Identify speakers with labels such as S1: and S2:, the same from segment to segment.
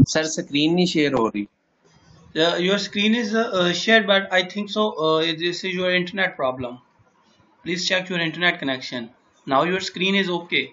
S1: Sir screen नहीं share हो रही।
S2: Your screen is shared, but I think so. This is your internet problem. Please check your internet connection. Now your screen is okay.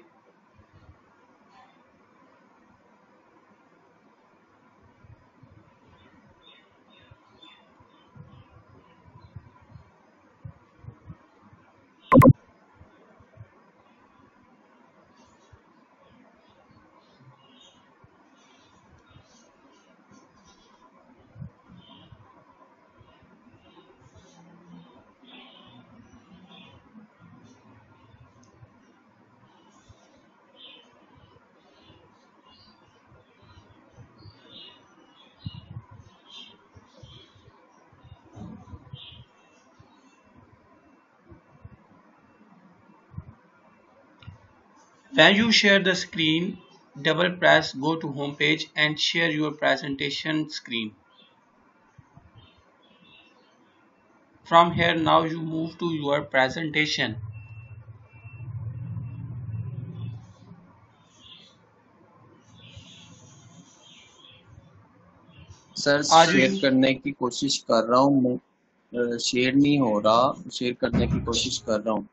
S2: When you share the screen, double press go to home page and share your presentation screen. From here now you move to your presentation.
S1: Sir
S2: Are
S1: share
S2: you
S1: करने की कोशिश कर रहा हूँ, share नहीं हो रहा, share करने की कोशिश कर रहा हूँ।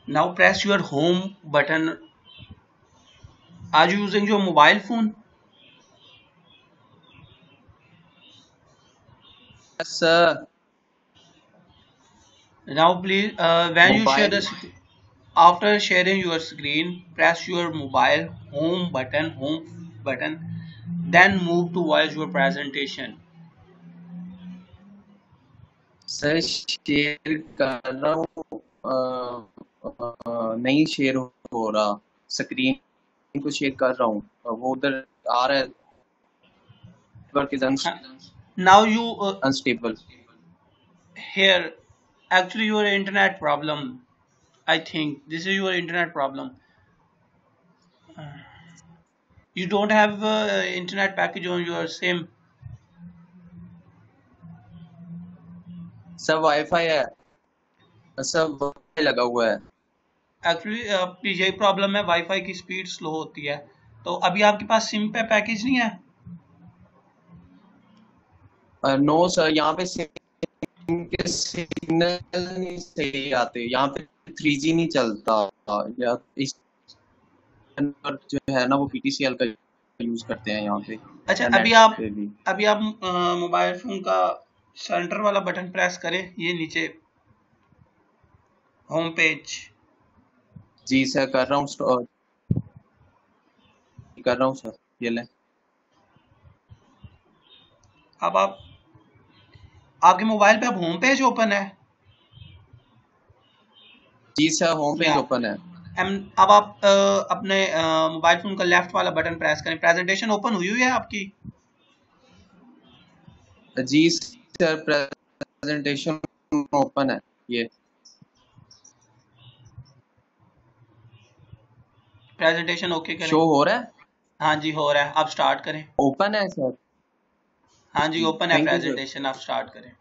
S2: now press your home button. Are you using your mobile phone?
S1: Sir
S2: Now please when you share
S1: mobile
S2: the after sharing your screen, press your mobile home button, then move towards your presentation.
S1: Sir share कर रहा हूँ, नहीं share हो रहा। Screen को share कर रहा हूँ, वो उधर आ रहा है, network is
S2: Now you
S1: unstable.
S2: here actually your internet problem. I think this is your internet problem. You don't have internet package on your SIM.
S1: Sir wifi है, सर वाईफाई लगा हुआ है।
S2: एक्चुअली आपकी यही प्रॉब्लम है, wifi की speed slow होती है। तो अभी आपके पास सिम पे पैकेज नहीं है?
S1: नो सर, यहाँ पे के सिग्नल नहीं सही आते, यहाँ पे 3G नहीं चलता, या इस जो है ना वो PTCL का यूज करते हैं यहाँ पे।
S2: अच्छा
S1: या नेट पे भी।
S2: अभी आप मोबाइल फोन का सेंटर वाला बटन प्रेस करें, ये नीचे होम पेज।
S1: जी सर कर रहा हूँ, कर रहा हूँ सर, ये ले।
S2: अब आप आपके मोबाइल पे अब होम पेज ओपन है?
S1: जी सर होम पेज
S2: या
S1: ओपन है।
S2: अब आप अपने मोबाइल फोन का लेफ्ट वाला बटन प्रेस करें। प्रेजेंटेशन ओपन हुई है आपकी?
S1: जी सर प्रेजेंटेशन ओपन है, ये
S2: प्रेजेंटेशन ओके करें।
S1: शो हो रहा है।
S2: हाँ जी हो रहा है, आप स्टार्ट करें।
S1: ओपन है सर।
S2: हाँ जी ओपन है
S1: थैंक यू सर।
S2: प्रेजेंटेशन, आप स्टार्ट करें।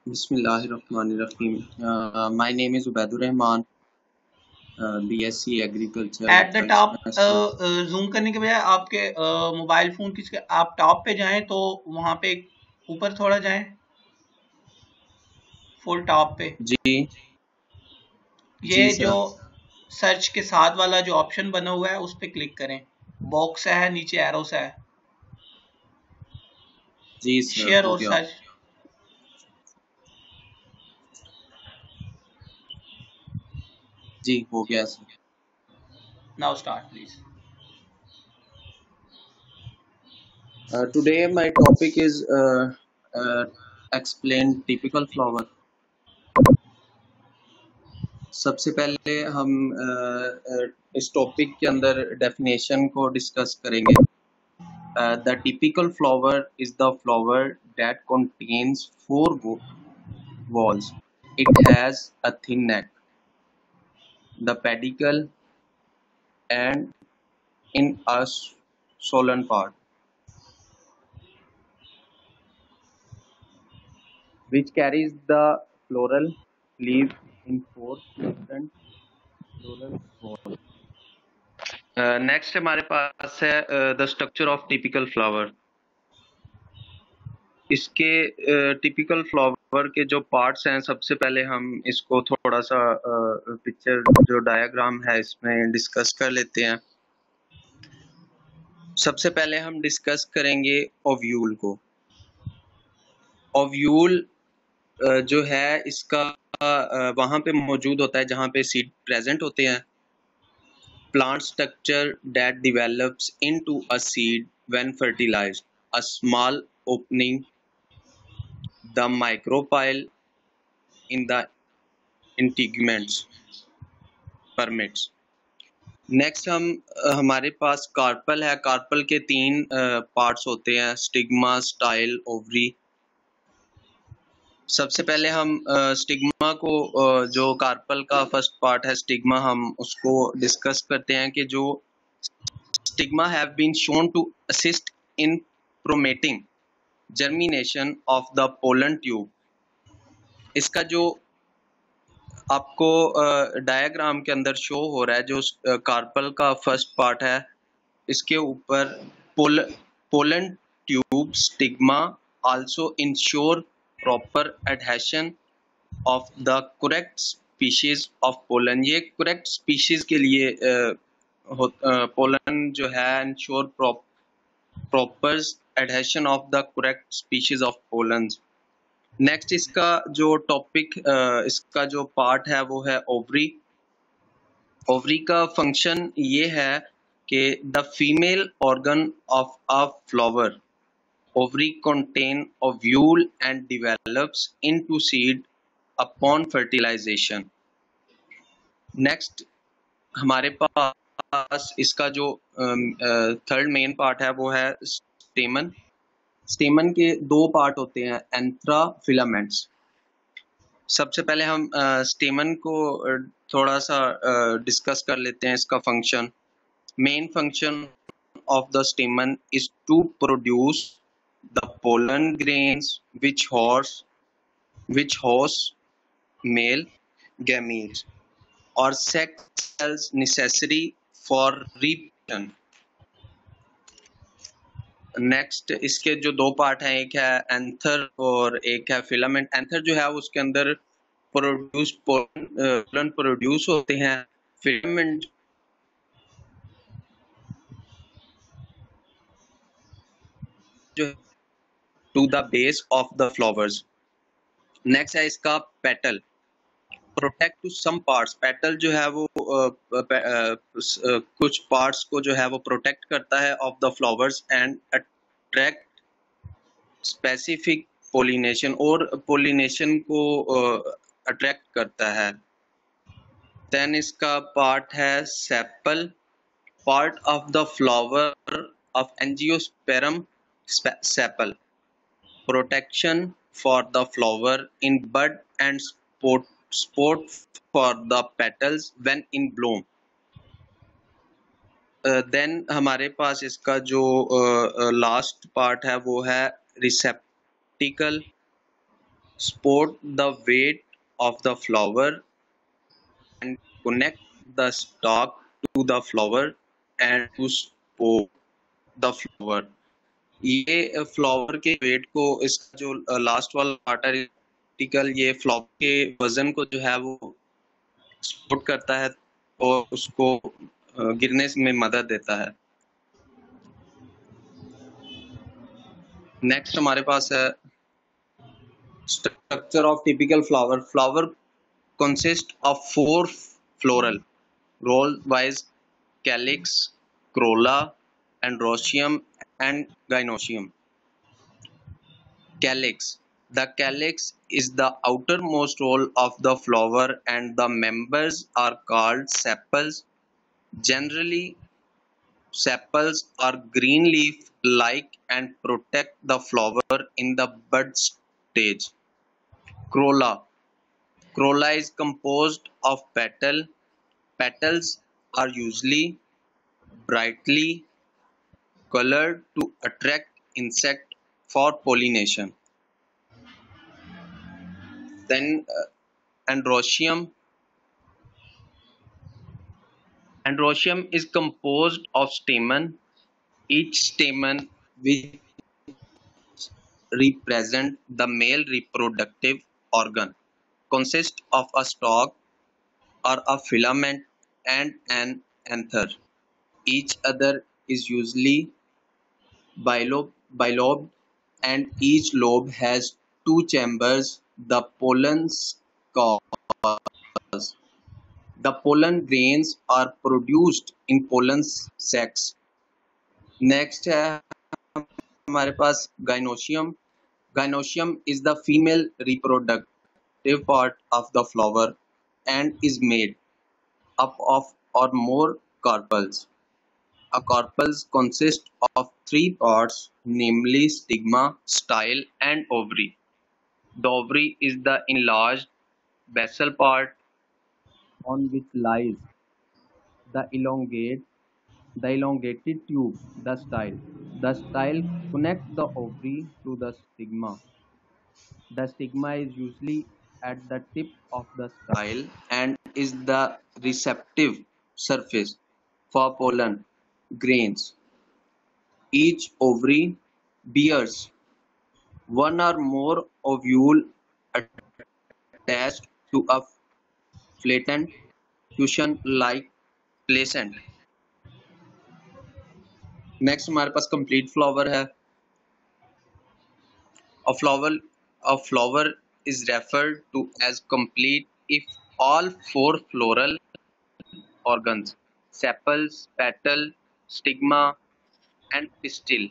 S1: बिस्मिल्लाहिर्रहमानिर्रहीम। My name is Ubaidur Rahman, BSc agriculture.
S2: At the top zoom करने के बजाय आपके मोबाइल फोन की आप टॉप पे जाएं तो वहां पे ऊपर थोड़ा जाएं, फुल टॉप पे।
S1: जी
S2: ये
S1: सर।
S2: जो सर्च के साथ वाला जो ऑप्शन बना हुआ है उस पर क्लिक करें, बॉक्स है नीचे एरोस है।
S1: जी सर
S2: शेयर
S1: हो
S2: और
S1: गया।
S2: सर्च।
S1: जी हो गया sir.
S2: Now start please.
S1: Today my topic is explain typical flower. सबसे पहले हम इस टॉपिक के अंदर डेफिनेशन को डिस्कस करेंगे। The typical flower is the flower that contains four walls. It has a thin neck, the pedicel, and in a swollen part, which carries the floral leaves in four different floral walls. Next हमारे पास है the structure of typical flower. इसके typical flower के जो parts हैं, सबसे पहले हम इसको थोड़ा सा पिक्चर जो डायग्राम है इसमें डिस्कस कर लेते हैं। सबसे पहले हम डिस्कस करेंगे ओव्यूल को। ओव्यूल जो है इसका वहाँ पे मौजूद होता है जहाँ पे सीड प्रेजेंट होते हैं। Plant structure that develops into a seed when fertilized. A small opening, the micropyle in the integuments permits. Next हमारे पास कार्पल है। कार्पल के तीन पार्ट्स होते हैं, स्टिग्मा, स्टाइल, ओवरी। सबसे पहले हम स्टिग्मा को जो कार्पल का फर्स्ट पार्ट है स्टिग्मा, हम उसको डिस्कस करते हैं कि जो stigma have been shown to assist in promoting germination of the pollen tube. इसका जो आपको डायग्राम के अंदर शो हो रहा है, जो कार्पल का फर्स्ट पार्ट है, इसके ऊपर pollen tube stigma also ensure proper adhesion of the correct species of pollen. ये करेक्ट स्पीशीज के लिए पोलन जो है ensure proper adhesion of the correct species of pollen. Next इसका जो टॉपिक, इसका जो पार्ट है वो है ओवरी। ओवरी का फंक्शन ये है कि the female organ of a flower, ovary contain ovule and develops into seed upon fertilization. Next हमारे पास इसका जो थर्ड मेन पार्ट है वो है स्टेमन। स्टेमन के दो पार्ट होते हैं, एंथ्रा, फिलामेंट्स। सबसे पहले हम स्टेमन को थोड़ा सा डिस्कस कर लेते हैं, इसका function. Main function of the stamen is to produce the pollen grains which host male gametes or sex cells necessary for reproduction. Next इसके जो दो पार्ट हैं, एक है एंथर और एक है फिलामेंट। एंथर जो है उसके अंदर पोलन प्रोड्यूस होते हैं। फिलामेंट जो to the base of the flowers. Next है इसका petal. Protect to some parts. Petal जो है वो कुछ parts को जो है वो protect करता है of the flowers and attract specific pollination, और pollination को attract करता है। Then इसका part है sepal. Part of the flower of angiosperm sepal. Protection for the flower in bud and sport for the petals when in bloom. Then हमारे पास इसका जो last part है वो है receptacle. Support the weight of the flower and connect the stalk to the flower and to support the flower. ये flower के wait को, इसका जो लास्ट वाला पार्ट है टिकल, ये फ्लावर के वजन को जो है वो सपोर्ट करता है और उसको गिरने में मदद देता है। नेक्स्ट हमारे पास है structure of typical flower. Flower consist of 4 floral whorl wise calyx, corolla, androecium and gynoecium. Calyx. The calyx is the outermost roll of the flower and the members are called sepals. Generally, sepals are green leaf like and protect the flower in the bud stage. Corolla. Corolla is composed of petal. Petals are usually brightly colored to attract insect for pollination. Then androecium. Androecium is composed of stamen. Each stamen which represent the male reproductive organ consists of a stalk or a filament and an anther. Each other is usually bilobed, and each lobe has two chambers. The pollen scores. The pollen grains are produced in pollen sacs. Next है हमारे पास gynoecium. Gynoecium is the female reproductive part of the flower and is made up of or more carpels. A carpels consist of three parts, namely stigma, style, and ovary. The ovary is the enlarged basal part on which lies the elongated tube, the style. The style connects the ovary to the stigma. The stigma is usually at the tip of the style and is the receptive surface for pollen grains. Each ovary bears one or more ovule attached to a flattened cushion-like placent. Next हमारे पास complete flower है. A flower a flower is referred to as complete if all four floral organs, sepals, petal, stigma, and pistil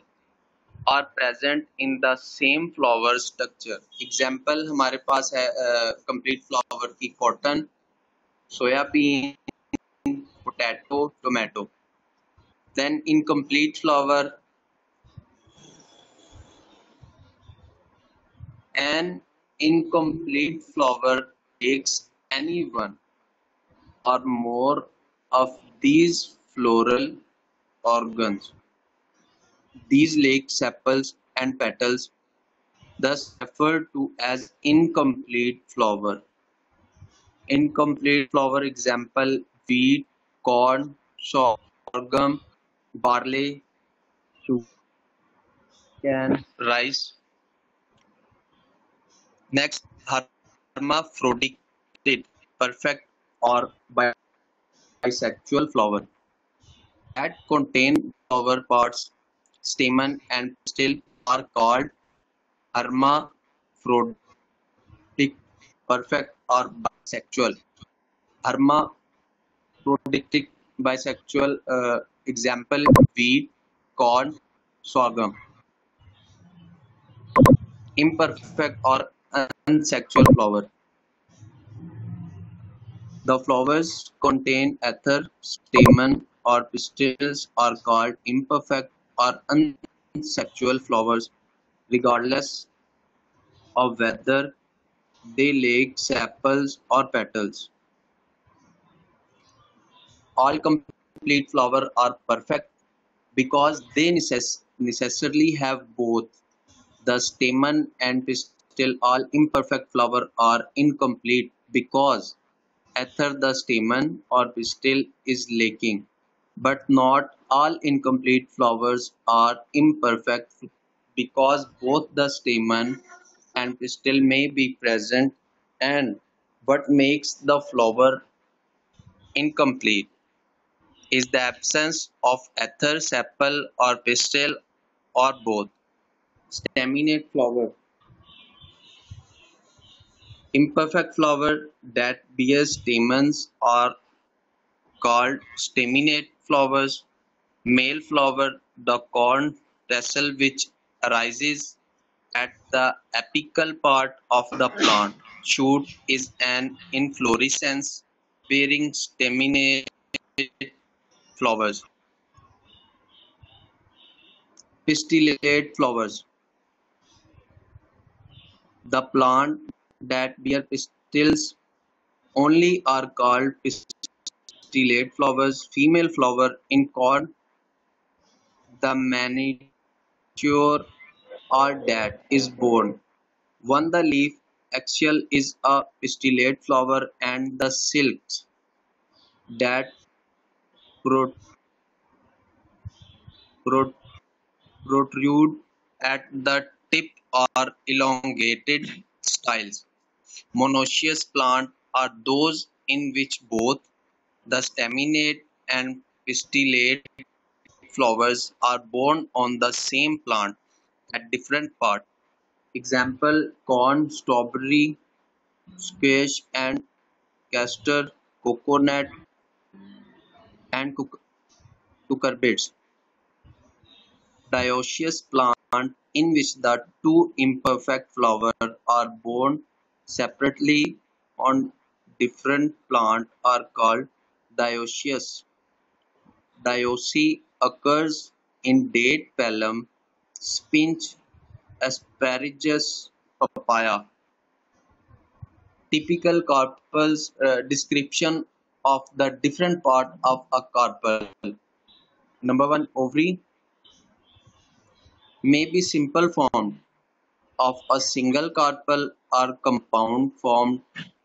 S1: are present in the same flower structure. Example हमारे पास है complete flower की cotton, soya bean, potato, tomato. Then incomplete flower, an incomplete flower takes any one or more of these floral organs. These lack sepals and petals, thus referred to as incomplete flower. Incomplete flower example wheat, corn, sorghum, barley, sugarcane, rice. Next, hermaphrodite, perfect or bisexual flower that contain flower parts, stamen and pistil are called hermaphroditic, perfect or bisexual. Hermaphroditic bisexual example wheat, corn, sorghum. Imperfect or unsexual flower. The flowers contain ether, stamen or pistils are called imperfect or unsexual flowers regardless of whether they lack sepals or petals. All complete flowers are perfect because they necessarily have both the stamen and pistil. All imperfect flowers are incomplete because either the stamen or pistil is lacking. But not all incomplete flowers are imperfect because both the stamen and pistil may be present, and what makes the flower incomplete is the absence of ether, sepal or pistil or both. Staminate flower. Imperfect flower that bear stamens are called staminate flowers. Male flower, the corn tassel which arises at the apical part of the plant shoot is an inflorescence bearing staminate flowers. Pistillate flowers. The plant that bear pistils only are called pistillate flowers. Female flower in corn, the mature or that is born. One the leaf axial is a pistillate flower and the silks that pro- pro- protrude at the tip are elongated styles. Monoecious plants are those in which both the staminate and pistillate flowers are borne on the same plant at different parts. Example corn, strawberry, squash and castor, coconut and cucurbits. Dioecious plant in which the two imperfect flowers are borne separately on different plant are called dioecious. Dioicy occurs in date, palm, spinach, asparagus, papaya. Typical carpels description of the different part of a carpel. Number one, ovary may be simple formed of a single carpel or compound formed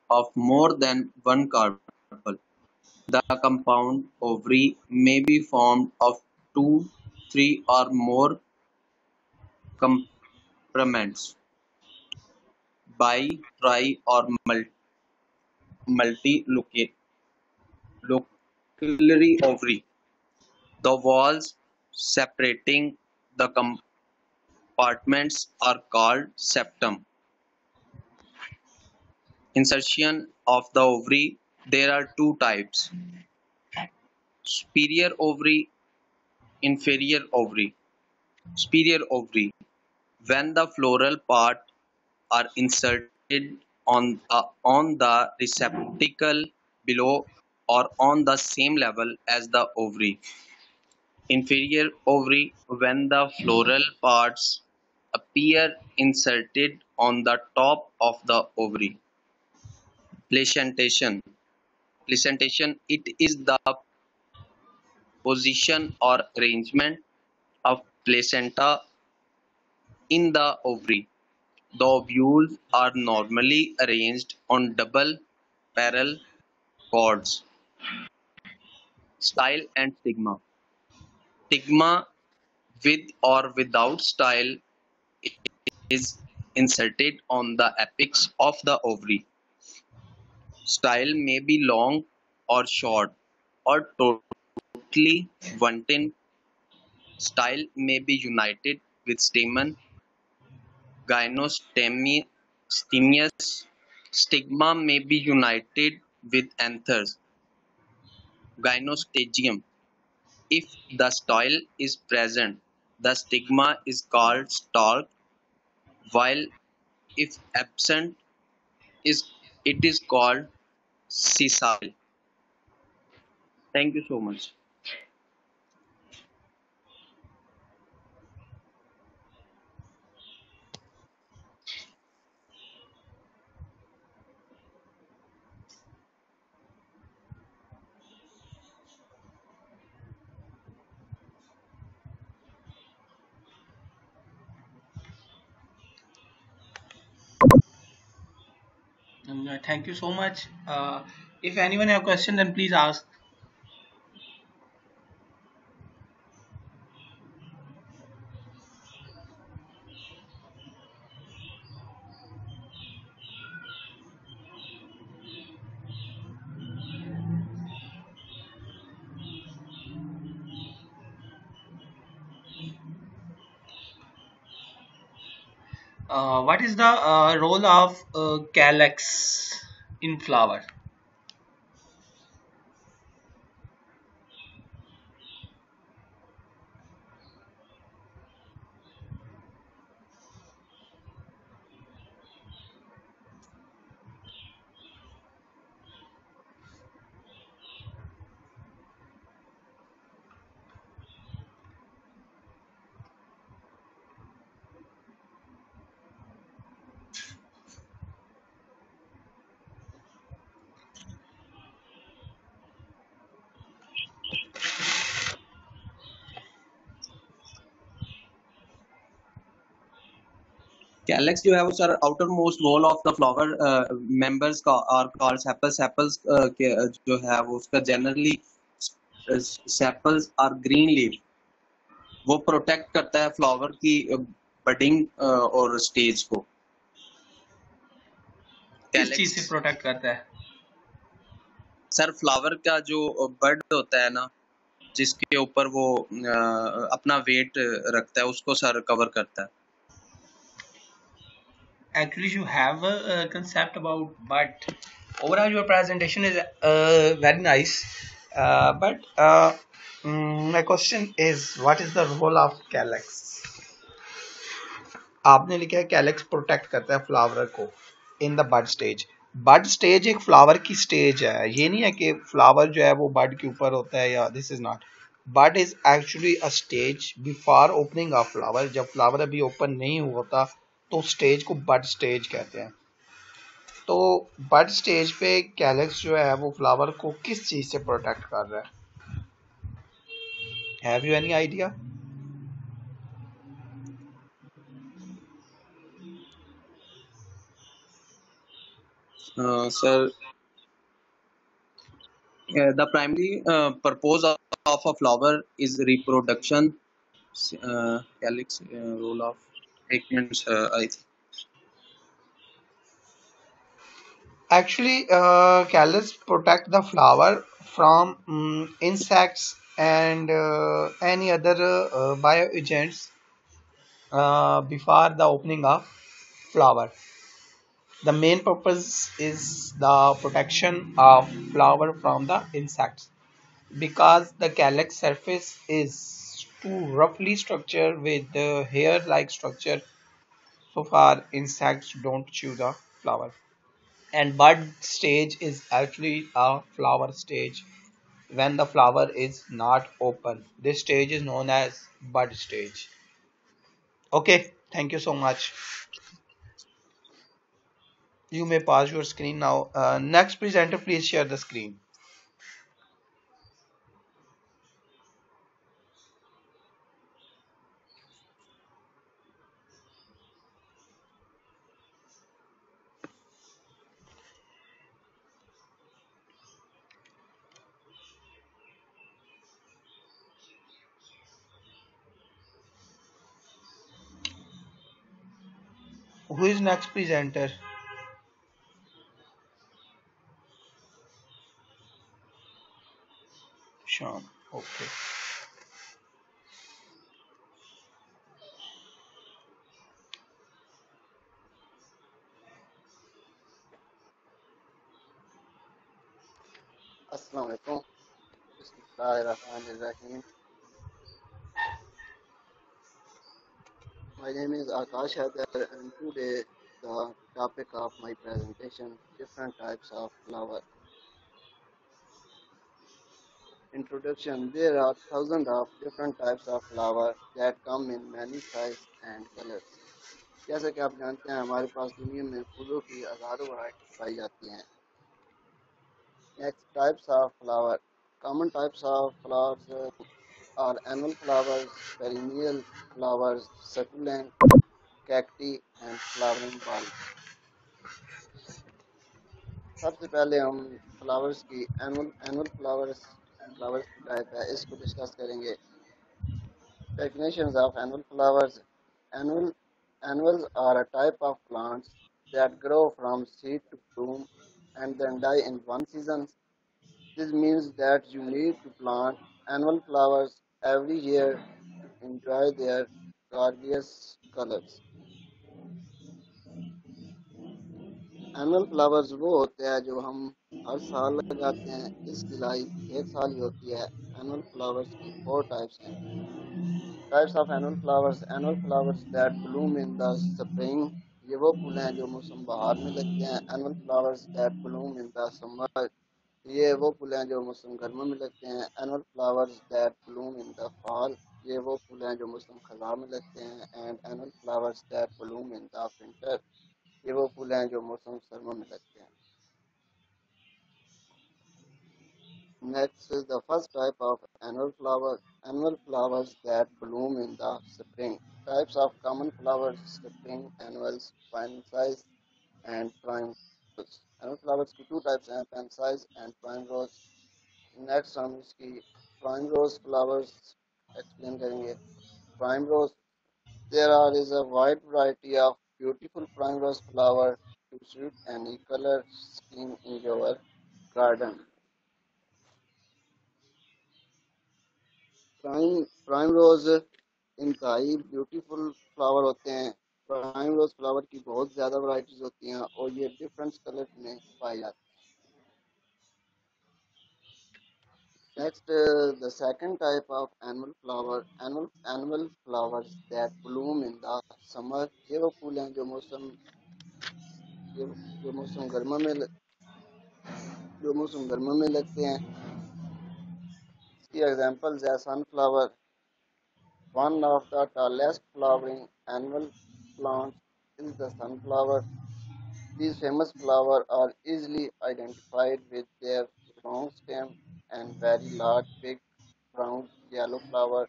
S1: of more than one carpel. The compound ovary may be formed of two, three, or more complements, bi, tri, or multilocally ovary. The walls separating the compartments are called septum. Insertion of the ovary. There are two types: superior ovary, inferior ovary. Superior ovary. When the floral part are inserted on the receptacle below or on the same level as the ovary. Inferior ovary when the floral parts appear inserted on the top of the ovary. Placentation. Placentation it is the position or arrangement of placenta in the ovary. The ovules are normally arranged on double parallel cords. Style and stigma. Stigma with or without style is inserted on the apex of the ovary. Style may be long or short or totally wanting. Style may be united with stamen, gynostomius. Stigma may be united with anthers, gynostagium. If the style is present, the stigma is called stalk, while if absent, it is called sessile. Thank you so much.
S2: Thank you so much. If anyone have question, then please ask. What is the role of calyx in flower?
S1: Calyx जो है वो sir outermost whorl of the flower members का are called sepals. Sepals के जो है वो उसका generally sepals are green leaf, वो प्रोटेक्ट करता है फ्लावर की बडिंग और स्टेज को।
S2: किस चीज से
S1: कैलेक्स
S2: प्रोटेक्ट करता है?
S1: सर फ्लावर का जो बड होता है ना, जिसके ऊपर वो अपना वेट रखता है, उसको सर कवर करता है।
S2: Actually, you have a concept about, but overall your presentation is very nice. But my question is, what is the role of calyx? आपने लिखा है कैलेक्स प्रोटेक्ट करता है फ्लावर को in the bud stage. Bud stage एक flower की stage है, ये नहीं है कि फ्लावर जो है वो बड के ऊपर होता है, या this is not. Bud is actually a stage before opening of flower. जब फ्लावर अभी ओपन नहीं होता तो स्टेज को बड स्टेज कहते हैं। तो बड स्टेज पे कैलेक्स जो है वो फ्लावर को किस चीज से प्रोटेक्ट कर रहा है? Have you any idea?
S1: Sir the primary purpose of a flower is reproduction. Calyx role of एक minute I think
S2: Actually, calyx protect the flower from insects and any other bioagents before the opening of flower. The main purpose is the protection of flower from the insects, because the calyx surface is too roughly structured with the hair-like structure, so far insects don't chew the flower. And bud stage is actually a flower stage when the flower is not open. This stage is known as bud stage. Okay, thank you so much. You may pause your screen now. Next presenter, please share the screen. Who is next presenter? Sean. Okay.
S3: Assalamu alaikum. Bismillahirrahmanirrahim. My name is Akash Haidar, and today the topic of my presentation, different types of flower. Introduction. There are thousands of different types of flower that come in many sizes and colors. जैसा कि आप जानते हैं हमारे पास दुनिया में फूलों की हजारों वैरायटी पाई जाती हैं। Next, types of flower. Common types of flowers are annual flowers, perennial flowers, succulent, cacti and flowering bulbs. सबसे पहले हम फ्लावर्स की एनुअल फ्लावर्स की टाइप है, इसको डिस्कस करेंगे। Definitions of annual flowers. Annual Annuals are a type of plants that grow from seed to bloom and then die in one season. This means that you need to plant annual flowers every year to enjoy their gorgeous colors. Annual flowers वो होते हैं जो हम हर साल लगाते हैं, इसकी life एक साल ही होती है। एनुअल फ्लावर्स की फोर टाइप्स हैं। Types of annual flowers that bloom in the spring, ये वो फूल हैं जो मौसम बहार में लगते हैं। Annual flowers that bloom in the summer, ये वो फूल हैं जो मौसम गर्मियों में लगते हैं। Annual flowers that bloom in the fall, ये वो फूल हैं जो मौसम खज़ां में लगते हैं। And annual flowers that bloom in the winter, ये वो फूल हैं जो मौसम सर्मा में लगते हैं। Next is the first type of annual flowers that bloom in the spring. Types of common flowers: spring annuals, pansies, and primrose. Annual flowers की two types हैं, pansies and primrose. Next हम इसकी primrose flowers explain करेंगे. Primrose, is a wide variety of beautiful primrose flower to suit any color scheme in your garden. Primrose इंतहाई beautiful flower होते हैं. Prime रोज flower की बहुत ज़्यादा वैरायटीज होती हैं और ये डिफरेंट कलर में पाए जाते हैं. Next, the second type of annual flowers that bloom in the summer. ये वो फूल हैं जो मौसम गर्मा में लगते हैं. इसकी एग्जांपल्स है sunflower. One of the tallest flowering annual plants is the sunflower. These famous flowers are easily identified with their long stem and very large, big, round, yellow flower.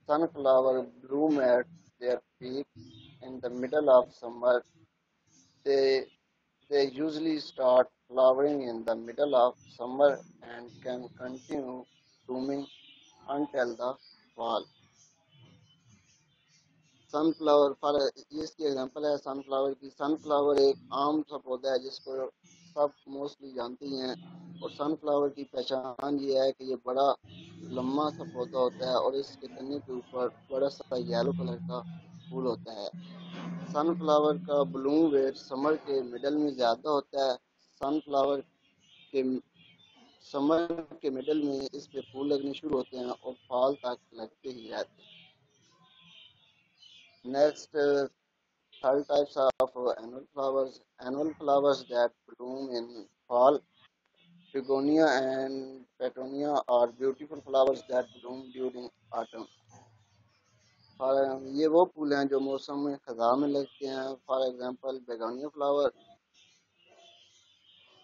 S3: Sunflower bloom at their peak in the middle of summer. They, they usually start flowering in the middle of summer and can continue blooming until the fall. Sunflower for ये इसकी example है sunflower की. Sunflower एक आम सा पौधा है जिसको सब मोस्टली जानते ही हैं. और सनफ्लावर की पहचान ये है कि ये बड़ा लम्बा सा पौधा होता है और इसके तने के ऊपर बड़ा सा येलो कलर का फूल होता है. सनफ्लावर का ब्लूम रेट समर के मिडल में ज़्यादा होता है. सनफ्लावर के समर के मिडल में इस पे फूल लगने शुरू होते हैं और फॉल तक लगते ही रहते हैं. Next, third types of annual flowers. Annual flowers that bloom in fall. Begonia and Petunia are beautiful flowers that bloom during autumn. ये वो फूल हैं जो मौसम में खज़ां में लगते हैं. For example begonia flower.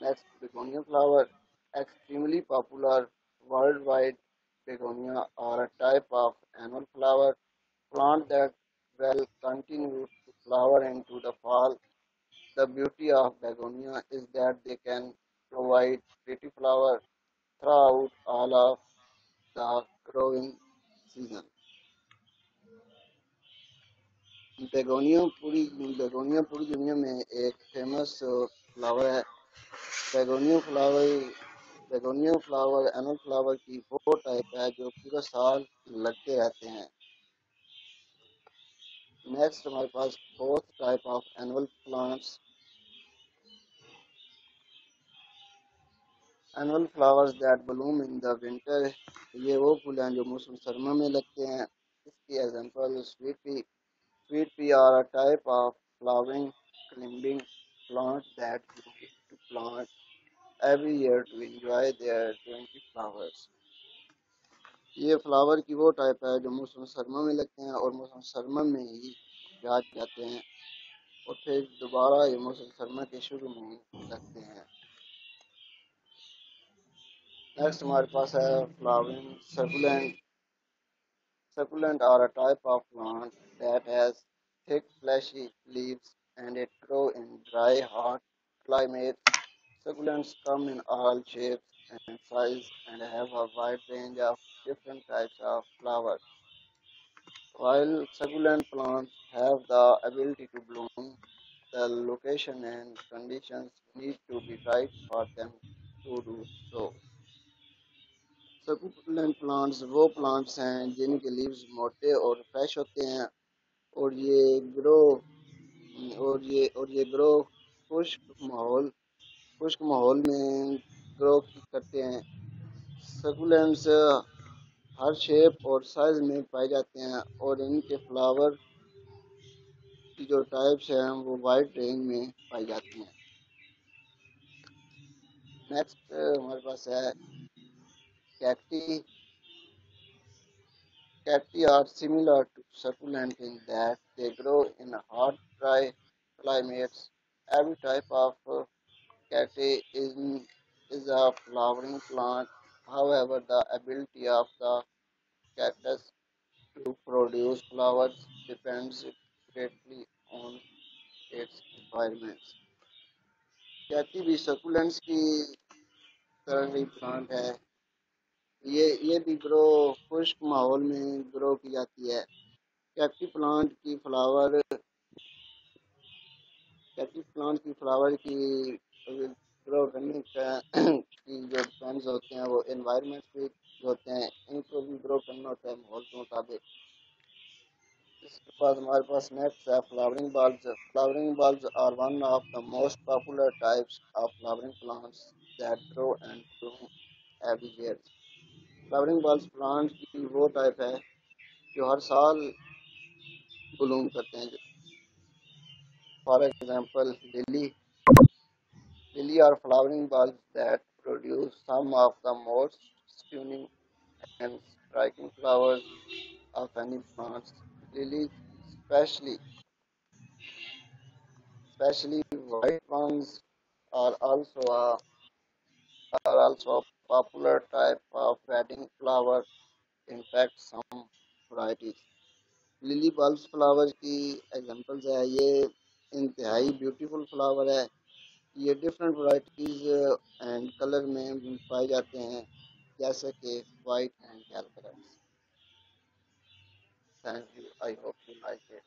S3: Next, begonia flower extremely popular worldwide. Begonia are a type of annual flower plant that will continue to flower into the fall. The beauty of begonia is that they can provide pretty flowers throughout all of the growing season. Begonia पूरी दुनिया में एक famous flower है. Begonia flower annual flower की वो type है जो पूरा साल लगते रहते हैं. नेक्स्ट हमारे पास fourth type of annual plants. Annual flowers that bloom in the winter. ये वो फूल हैं जो मौसम सरमा में लगते हैं. इसकी example sweet pea are a type of flowering climbing plant that you need to plant every year to enjoy their 20 flowers. ये फ्लावर की वो टाइप है जो मौसम सरमा में लगते हैं और मौसम सरमा में ही जा जाते हैं और फिर दोबारा ये मौसम सरमा के शुरू में लगते हैं. नेक्स्ट हमारे पास है flowering succulent. Succulent are a type of plant that has thick, fleshy leaves and it grows in dry, hot climates. Succulents come in all shapes and sizes and have a wide range of different types of flowers. While succulent plants have the ability to bloom, the location and conditions need to be right for them to do so. Succulent plants वो plants हैं जिनके leaves मोटे और fresh होते हैं और grow ये grow खुश्क माहौल में ग्रो करते हैं. सकुलेंट्स हर शेप और साइज में पाए जाते हैं और इनके फ्लावर की जो टाइप्स हैं वो वाइड रेंज में पाई जाती हैं. नेक्स्ट हमारे पास है cacti. Cacti are similar to succulent in that they grow in hot, dry climates. Every type of cacti is a flowering plant However, the ability of the cactus to produce flowers depends greatly on its environments. कहती भी succulents की तरह ही plant है। ये भी grow खुश्क माहौल में ग्रो की जाती है। कैक्टी प्लांट की फ्लावर कैक्टी प्लांट की फ्लावर की ग्रो करने का की जो प्लांट्स होते हैं वो एनवायरनमेंट पे होते हैं। इनको भी ग्रो करना होता है माहौल के मुताबिक। इसके बाद हमारे पास नेक्स्ट है flowering bulbs. Flowering bulbs are one of the most popular types of flowering plants that grow and bloom every year. Flowering bulbs plant की वो टाइप है जो हर साल ब्लूम करते हैं। For example lily are flowering bulbs that produce some of the most stunning and striking flowers of any plants. Lilies, especially especially white ones, are also a are also a popular type of wedding flower. In fact, some varieties. Lily bulbs flower की examples है। ये इंतहाई beautiful flower है। ये different varieties and colour में पाए जाते हैं जैसे कि white and yellow colours. Thank you, I hope you like it.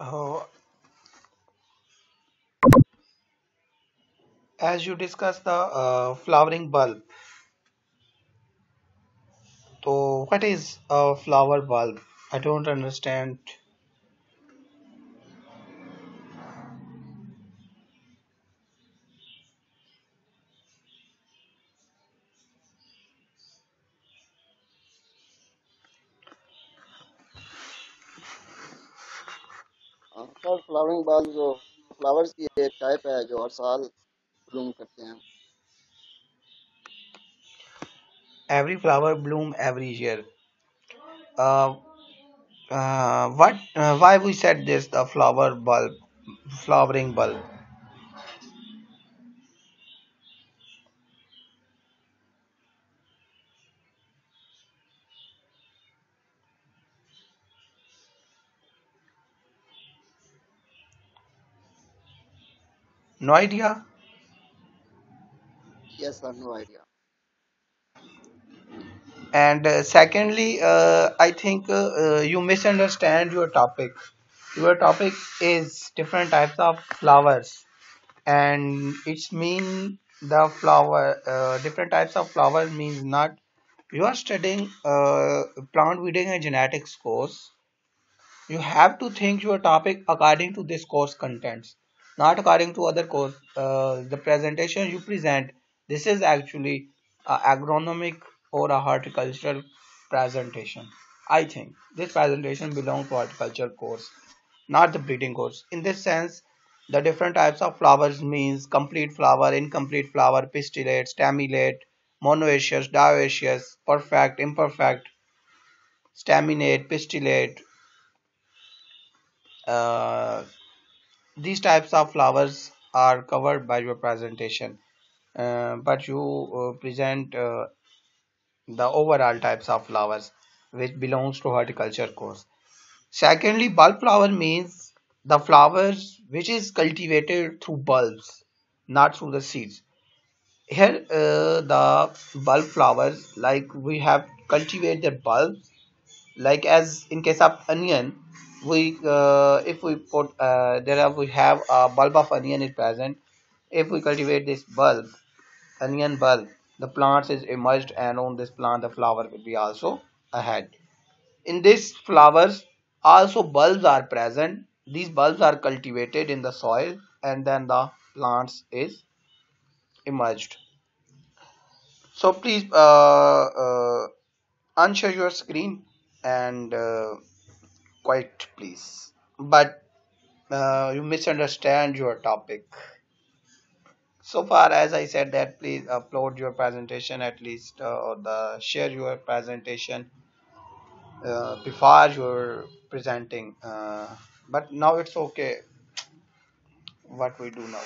S2: Uh, as you discussed the flowering bulb, so what is a flower bulb? I don't understand.
S3: Sir flowering bulb जो flowers की एक type है जो हर साल Bloom करते हैं।
S2: Every flower bloom every year. Uh, what? Why we said this? The flower bulb, flowering bulb. No idea.
S3: Yes sir, no idea.
S2: And secondly, I think you misunderstand your topic. Your topic is different types of flowers, and it's mean the flower. Different types of flowers means not. You are studying plant breeding and genetics course. You have to think your topic according to this course contents, not according to other course. The presentation you present, this is actually a agronomic or a horticultural presentation. I think this presentation belongs to horticulture course, not the breeding course. In this sense, the different types of flowers means complete flower, incomplete flower, pistillate, staminate, monoecious, dioecious, perfect, imperfect, staminate, pistillate, uh, these types of flowers are covered by your presentation, but you present the overall types of flowers which belongs to horticulture course. Secondly, bulb flower means the flowers which is cultivated through bulbs, not through the seeds. Here the bulb flowers, like we have cultivated bulbs, like as in case of onion, we if we put we have a bulb of onion is present. If we cultivate this bulb, onion bulb, the plants is emerged, and on this plant the flower will be also ahead. In this flowers also bulbs are present. These bulbs are cultivated in the soil, and then the plants is emerged. So please unshare your screen and quiet please. But you misunderstand your topic. So far as I said that please upload your presentation at least, or the share your presentation before your presenting, but now it's okay what we do now.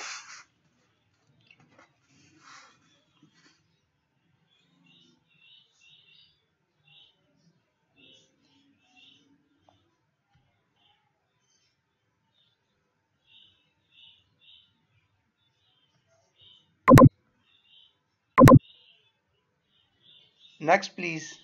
S2: Next, please.